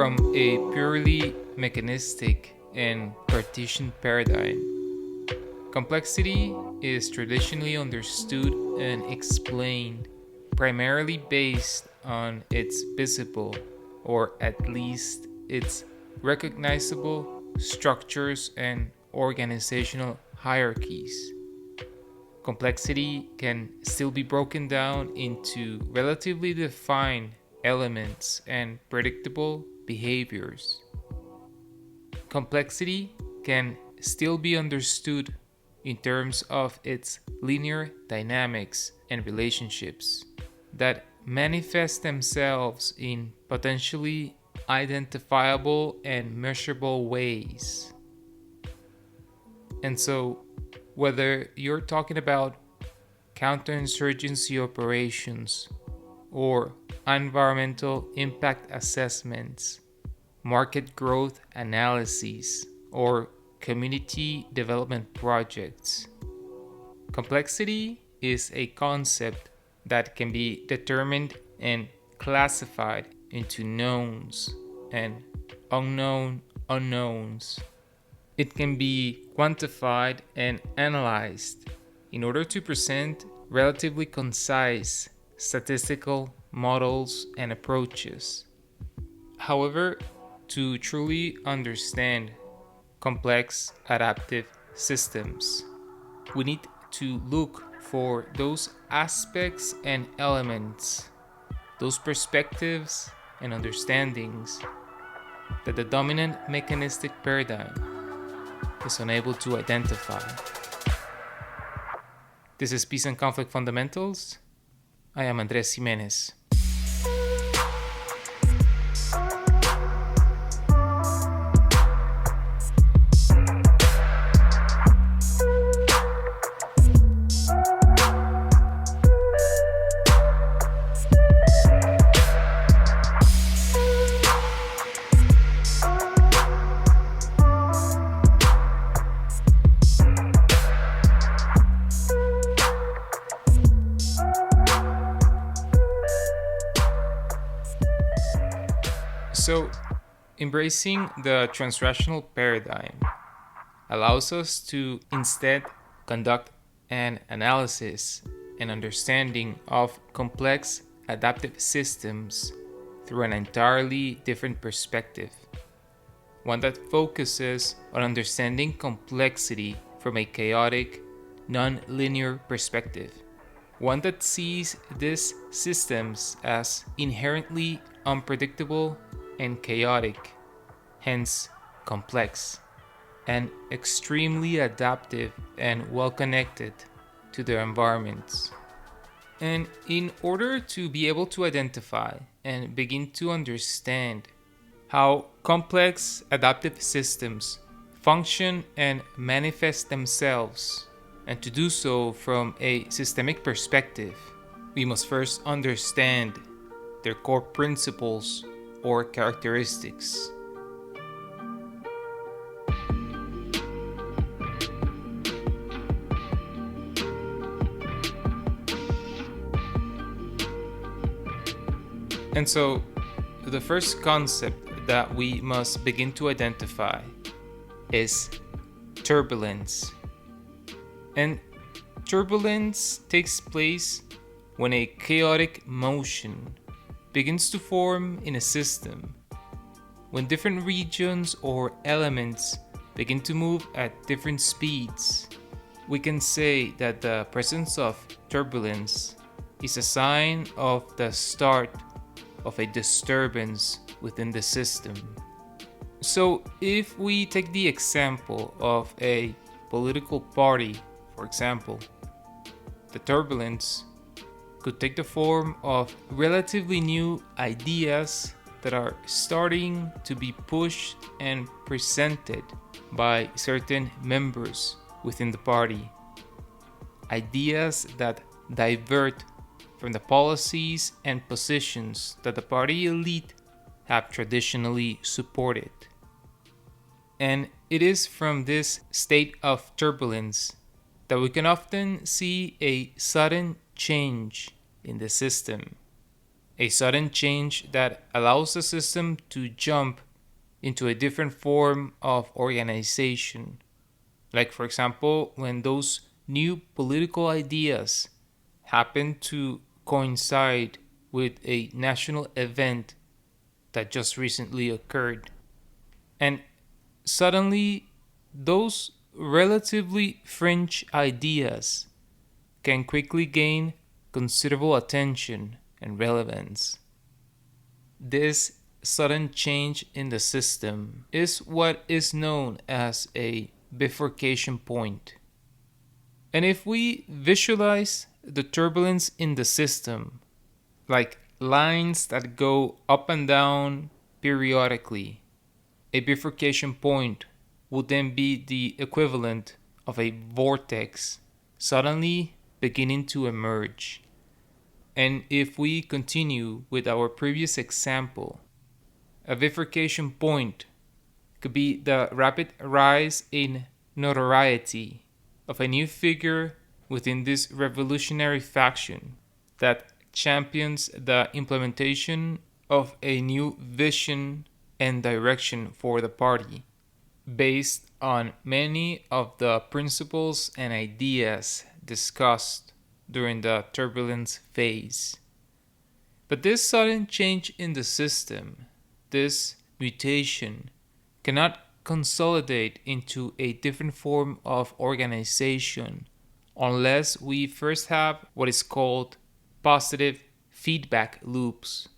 from a purely mechanistic and Cartesian paradigm. Complexity is traditionally understood and explained primarily based on its visible, or at least its recognizable, structures and organizational hierarchies. Complexity can still be broken down into relatively defined elements and predictable behaviors. Complexity can still be understood in terms of its linear dynamics and relationships that manifest themselves in potentially identifiable and measurable ways. And so, whether you're talking about counterinsurgency operations or environmental impact assessments, market growth analyses, or community development projects, complexity is a concept that can be determined and classified into knowns and unknown unknowns. It can be quantified and analyzed in order to present relatively concise statistical models and approaches. However, to truly understand complex adaptive systems, we need to look for those aspects and elements, those perspectives and understandings that the dominant mechanistic paradigm is unable to identify. This is Peace and Conflict Fundamentals. I am Andres Jimenez. So, embracing the transrational paradigm allows us to instead conduct an analysis and understanding of complex adaptive systems through an entirely different perspective, one that focuses on understanding complexity from a chaotic, non-linear perspective, one that sees these systems as inherently unpredictable and chaotic, hence complex, and extremely adaptive and well connected to their environments. And in order to be able to identify and begin to understand how complex adaptive systems function and manifest themselves, and to do so from a systemic perspective, we must first understand their core principles or characteristics. And so, the first concept that we must begin to identify is turbulence. And turbulence takes place when a chaotic motion begins to form in a system, when different regions or elements begin to move at different speeds. We can say that the presence of turbulence is a sign of the start of a disturbance within the system. So if we take the example of a political party, for example, the turbulence could take the form of relatively new ideas that are starting to be pushed and presented by certain members within the party. Ideas that divert from the policies and positions that the party elite have traditionally supported. And it is from this state of turbulence that we can often see a sudden change in the system. a sudden change that allows the system to jump into a different form of organization. Like, for example, when those new political ideas happen to coincide with a national event that just recently occurred. And suddenly, those relatively fringe ideas can quickly gain considerable attention and relevance. This sudden change in the system is what is known as a bifurcation point. And if we visualize the turbulence in the system like lines that go up and down periodically, a bifurcation point would then be the equivalent of a vortex suddenly beginning to emerge. And if we continue with our previous example, a bifurcation point could be the rapid rise in notoriety of a new figure within this revolutionary faction that champions the implementation of a new vision and direction for the party based on many of the principles and ideas discussed during the turbulence phase. But this sudden change in the system, this mutation, cannot consolidate into a different form of organization unless we first have what is called positive feedback loops.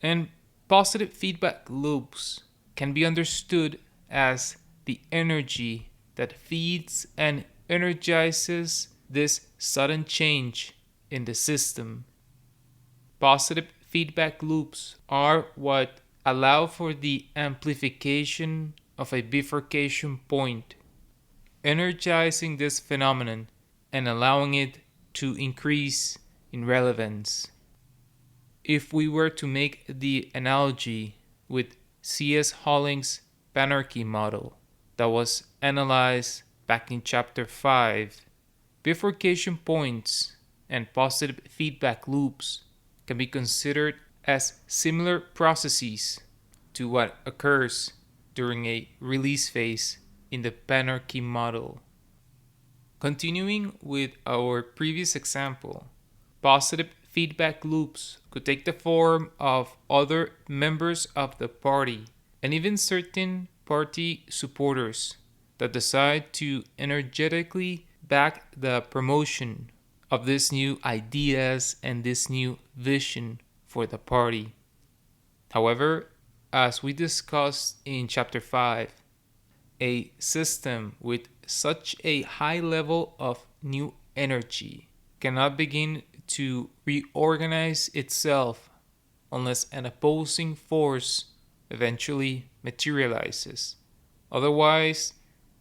And positive feedback loops can be understood as the energy that feeds and energizes this sudden change in the system. Positive feedback loops are what allow for the amplification of a bifurcation point, energizing this phenomenon and allowing it to increase in relevance. If we were to make the analogy with C.S. Holling's panarchy model that was analyzed back in chapter 5, bifurcation points and positive feedback loops can be considered as similar processes to what occurs during a release phase in the panarchy model. Continuing with our previous example, positive feedback loops could take the form of other members of the party and even certain party supporters that decide to energetically back the promotion of these new ideas and this new vision for the party. However, as we discussed in chapter 5, a system with such a high level of new energy cannot begin to reorganize itself unless an opposing force eventually materializes. Otherwise,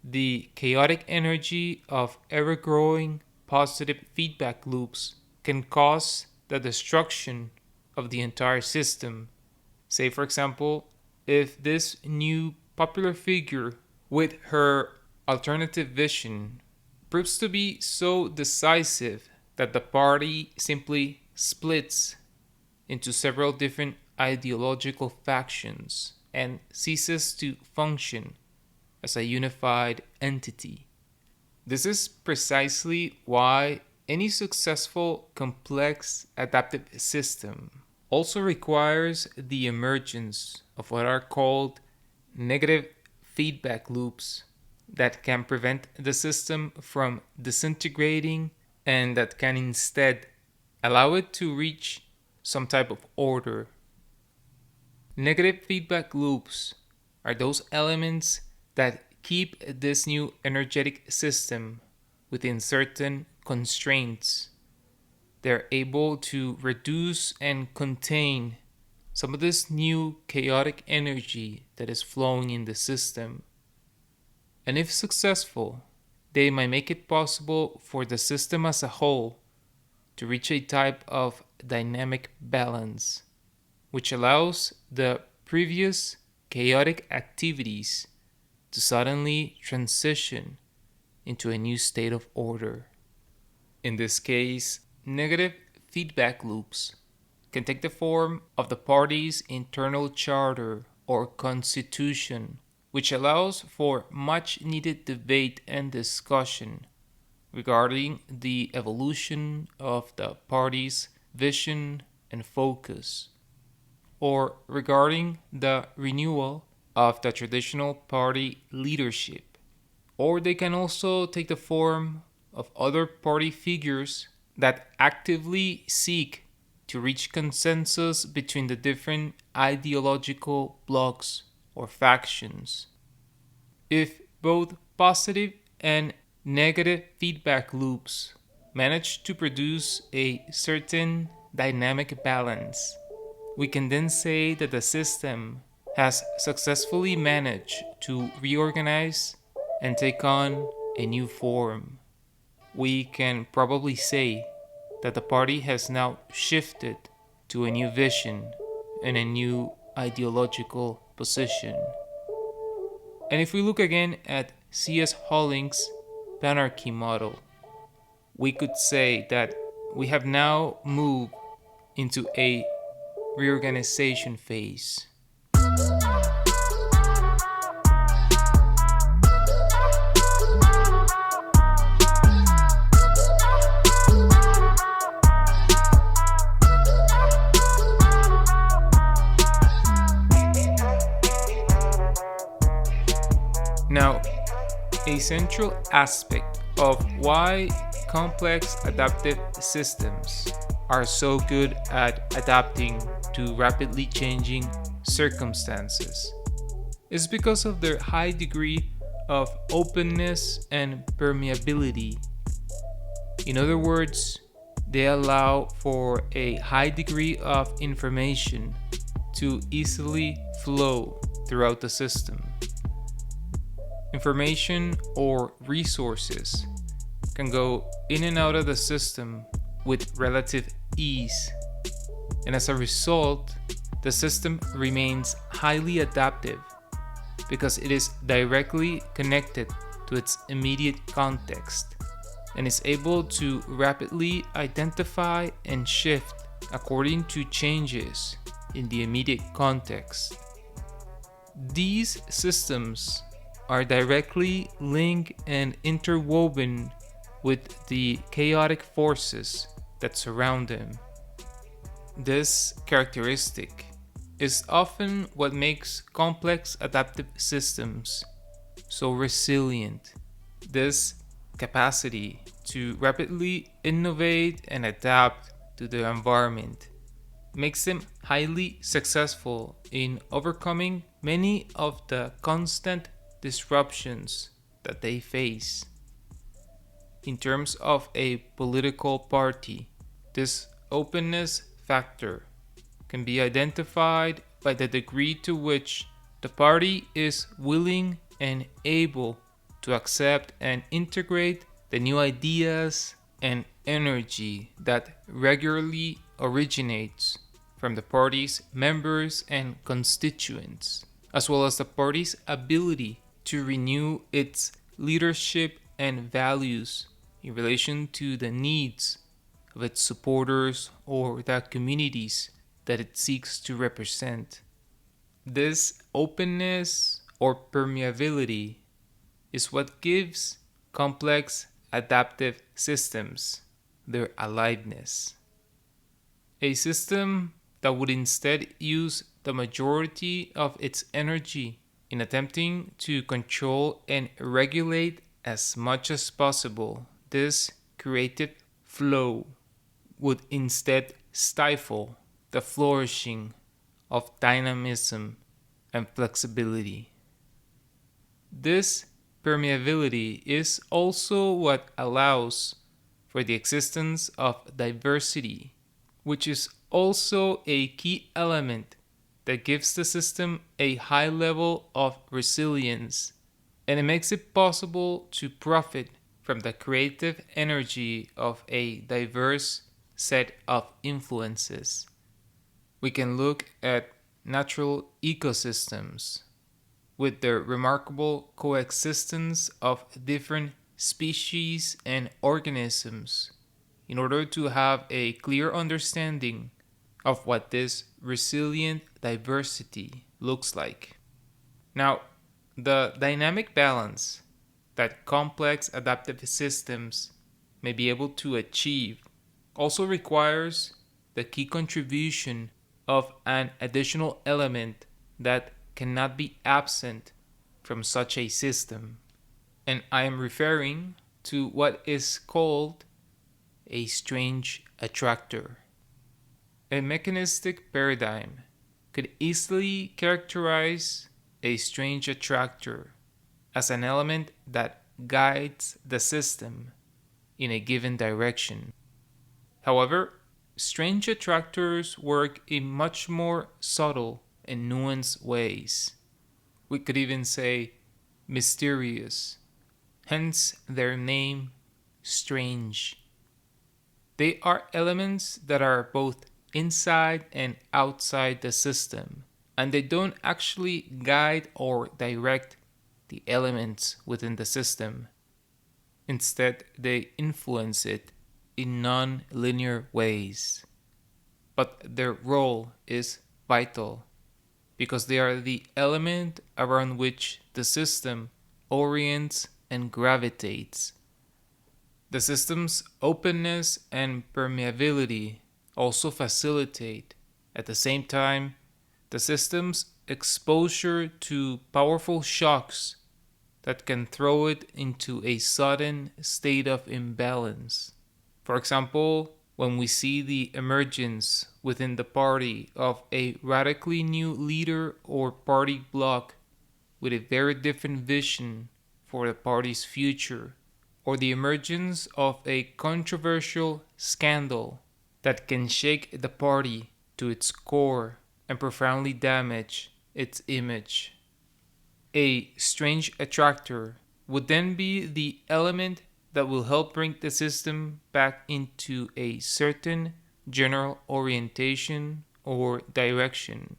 the chaotic energy of ever growing positive feedback loops can cause the destruction of the entire system. Say, for example, if this new popular figure with her alternative vision proves to be so decisive that the party simply splits into several different ideological factions and ceases to function as a unified entity. This is precisely why any successful complex adaptive system also requires the emergence of what are called negative feedback loops that can prevent the system from disintegrating and that can instead allow it to reach some type of order. Negative feedback loops are those elements that keep this new energetic system within certain constraints. They're able to reduce and contain some of this new chaotic energy that is flowing in the system. And if successful, they might make it possible for the system as a whole to reach a type of dynamic balance, which allows the previous chaotic activities to suddenly transition into a new state of order. In this case, negative feedback loops can take the form of the party's internal charter or constitution, which allows for much needed debate and discussion regarding the evolution of the party's vision and focus, or regarding the renewal of the traditional party leadership. Or they can also take the form of other party figures that actively seek to reach consensus between the different ideological blocs or factions. If both positive and negative feedback loops manage to produce a certain dynamic balance, we can then say that the system has successfully managed to reorganize and take on a new form. We can probably say that the party has now shifted to a new vision and a new ideological position. And if we look again at C.S. Holling's Panarchy model, we could say that we have now moved into a reorganization phase. Now, a central aspect of why complex adaptive systems are so good at adapting to rapidly changing circumstances is because of their high degree of openness and permeability. In other words, they allow for a high degree of information to easily flow throughout the system. Information or resources can go in and out of the system with relative ease, and as a result, the system remains highly adaptive because it is directly connected to its immediate context and is able to rapidly identify and shift according to changes in the immediate context. These systems are directly linked and interwoven with the chaotic forces that surround them. This characteristic is often what makes complex adaptive systems so resilient. This capacity to rapidly innovate and adapt to their environment makes them highly successful in overcoming many of the constant disruptions that they face. In terms of a political party, this openness factor can be identified by the degree to which the party is willing and able to accept and integrate the new ideas and energy that regularly originates from the party's members and constituents, as well as the party's ability to renew its leadership and values in relation to the needs of its supporters or the communities that it seeks to represent. This openness or permeability is what gives complex adaptive systems their aliveness. A system that would instead use the majority of its energy in attempting to control and regulate as much as possible this creative flow would instead stifle the flourishing of dynamism and flexibility. This permeability is also what allows for the existence of diversity, which is also a key element that gives the system a high level of resilience, and it makes it possible to profit from the creative energy of a diverse set of influences. We can look at natural ecosystems with their remarkable coexistence of different species and organisms in order to have a clear understanding of what this resilient diversity looks like. Now, the dynamic balance that complex adaptive systems may be able to achieve also requires the key contribution of an additional element that cannot be absent from such a system. And I am referring to what is called a strange attractor. A mechanistic paradigm could easily characterize a strange attractor as an element that guides the system in a given direction. However, strange attractors work in much more subtle and nuanced ways. We could even say mysterious, hence their name, strange. They are elements that are both inside and outside the system, and they don't actually guide or direct the elements within the system. Instead, they influence it in non-linear ways. But their role is vital because they are the element around which the system orients and gravitates. The system's openness and permeability also facilitate, at the same time, the system's exposure to powerful shocks that can throw it into a sudden state of imbalance. For example, when we see the emergence within the party of a radically new leader or party bloc with a very different vision for the party's future, or the emergence of a controversial scandal that can shake the party to its core and profoundly damage its image. A strange attractor would then be the element that will help bring the system back into a certain general orientation or direction.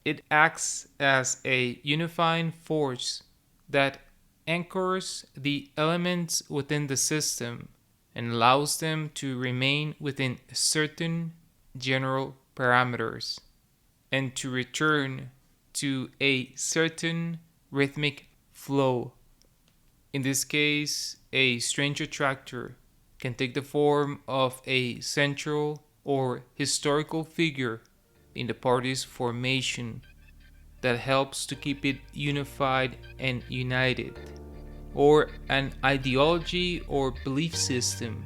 It acts as a unifying force that anchors the elements within the system and allows them to remain within certain general parameters and to return to a certain rhythmic flow. In this case, a strange attractor can take the form of a central or historical figure in the party's formation that helps to keep it unified and united, or an ideology or belief system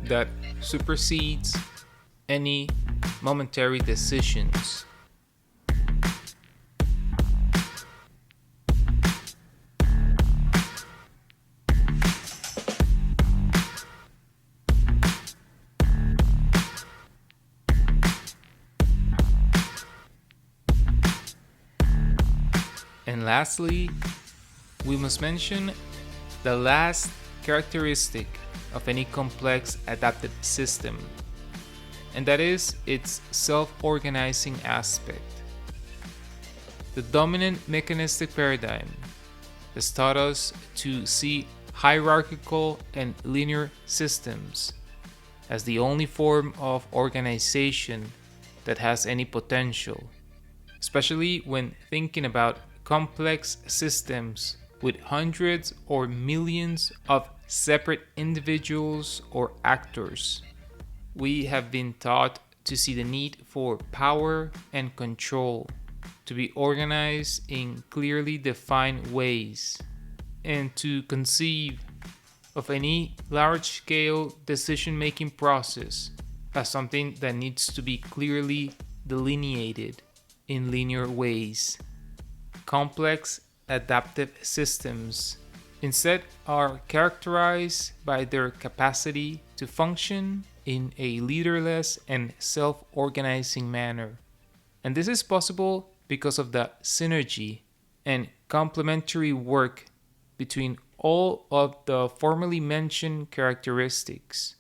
that supersedes any momentary decisions. And lastly, we must mention the last characteristic of any complex adaptive system, and that is its self-organizing aspect. The dominant mechanistic paradigm has taught us to see hierarchical and linear systems as the only form of organization that has any potential, especially when thinking about complex systems with hundreds or millions of separate individuals or actors. We have been taught to see the need for power and control to be organized in clearly defined ways, and to conceive of any large-scale decision-making process as something that needs to be clearly delineated in linear ways. Complex adaptive systems instead are characterized by their capacity to function in a leaderless and self-organizing manner. And this is possible because of the synergy and complementary work between all of the formerly mentioned characteristics.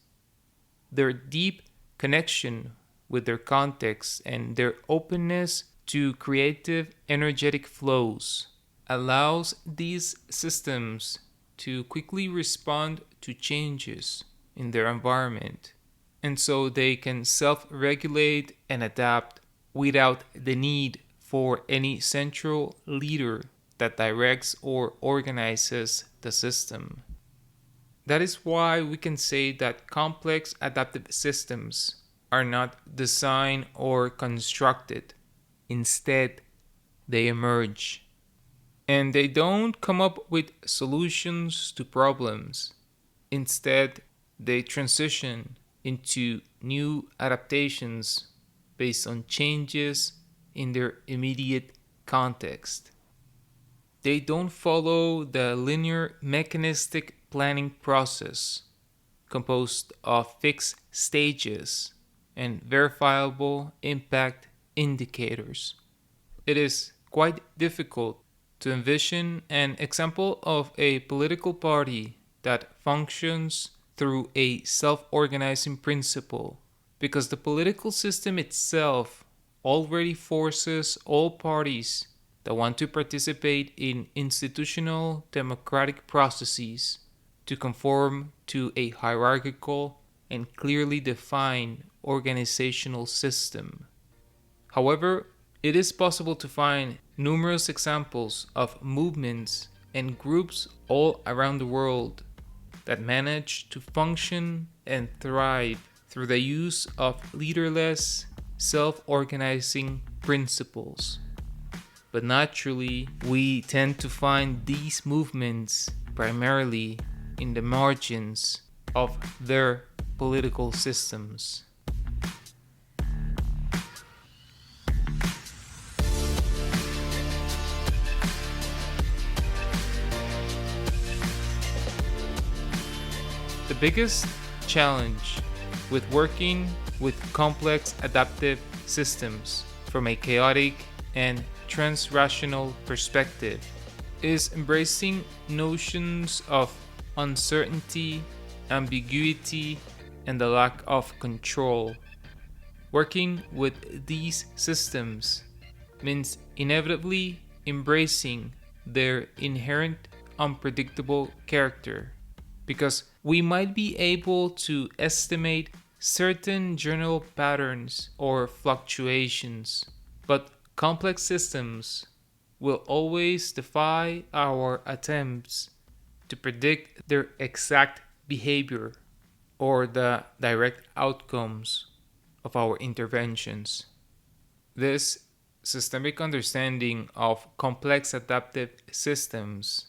Their deep connection with their context and their openness to creative energetic flows allows these systems to quickly respond to changes in their environment and so they can self-regulate and adapt without the need for any central leader that directs or organizes the system. That is why we can say that complex adaptive systems are not designed or constructed. Instead, they emerge. And they don't come up with solutions to problems. Instead, they transition into new adaptations based on changes in their immediate context. They don't follow the linear mechanistic planning process composed of fixed stages and verifiable impact indicators. It is quite difficult to envision an example of a political party that functions through a self-organizing principle because the political system itself already forces all parties that want to participate in institutional democratic processes to conform to a hierarchical and clearly defined organizational system. However, it is possible to find numerous examples of movements and groups all around the world that manage to function and thrive through the use of leaderless, self-organizing principles. But naturally, we tend to find these movements primarily in the margins of their political systems. The biggest challenge with working with complex adaptive systems from a chaotic and transrational perspective is embracing notions of uncertainty, ambiguity, and the lack of control. Working with these systems means inevitably embracing their inherent unpredictable character, because we might be able to estimate certain general patterns or fluctuations, but complex systems will always defy our attempts to predict their exact behavior or the direct outcomes of our interventions. This systemic understanding of complex adaptive systems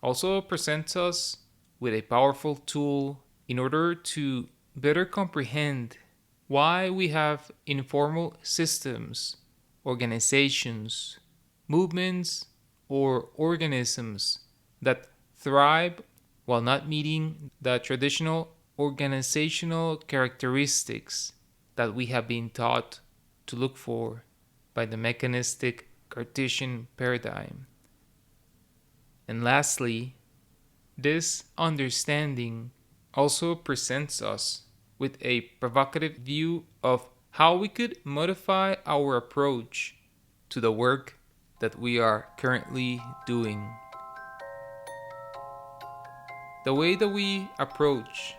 also presents us with a powerful tool in order to better comprehend why we have informal systems, organizations, movements, or organisms that thrive while not meeting the traditional organizational characteristics that we have been taught to look for by the mechanistic Cartesian paradigm. And lastly, this understanding also presents us with a provocative view of how we could modify our approach to the work that we are currently doing. The way that we approach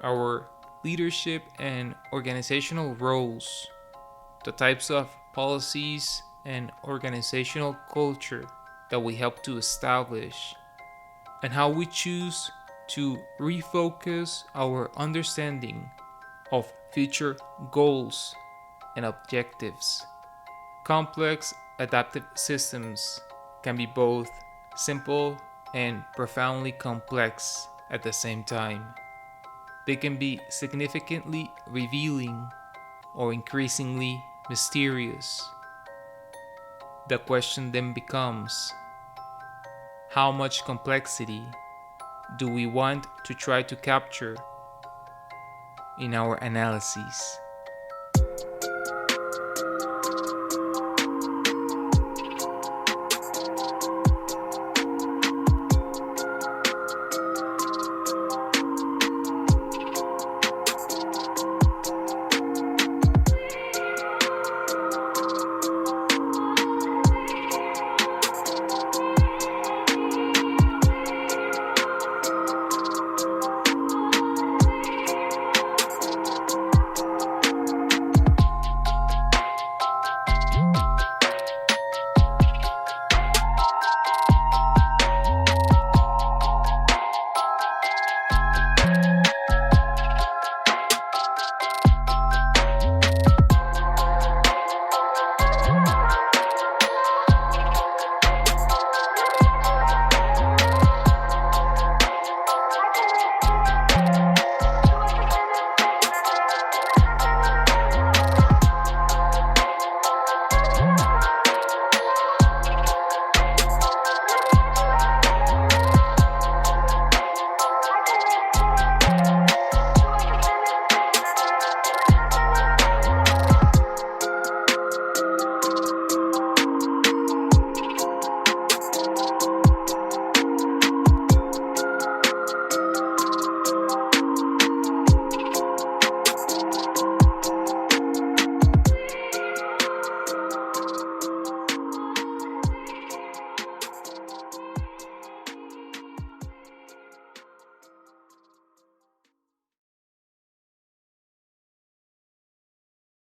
our leadership and organizational roles, the types of policies and organizational culture that we help to establish, and how we choose to refocus our understanding of future goals and objectives. Complex adaptive systems can be both simple and profoundly complex at the same time. They can be significantly revealing or increasingly mysterious. The question then becomes, how much complexity do we want to try to capture in our analyses?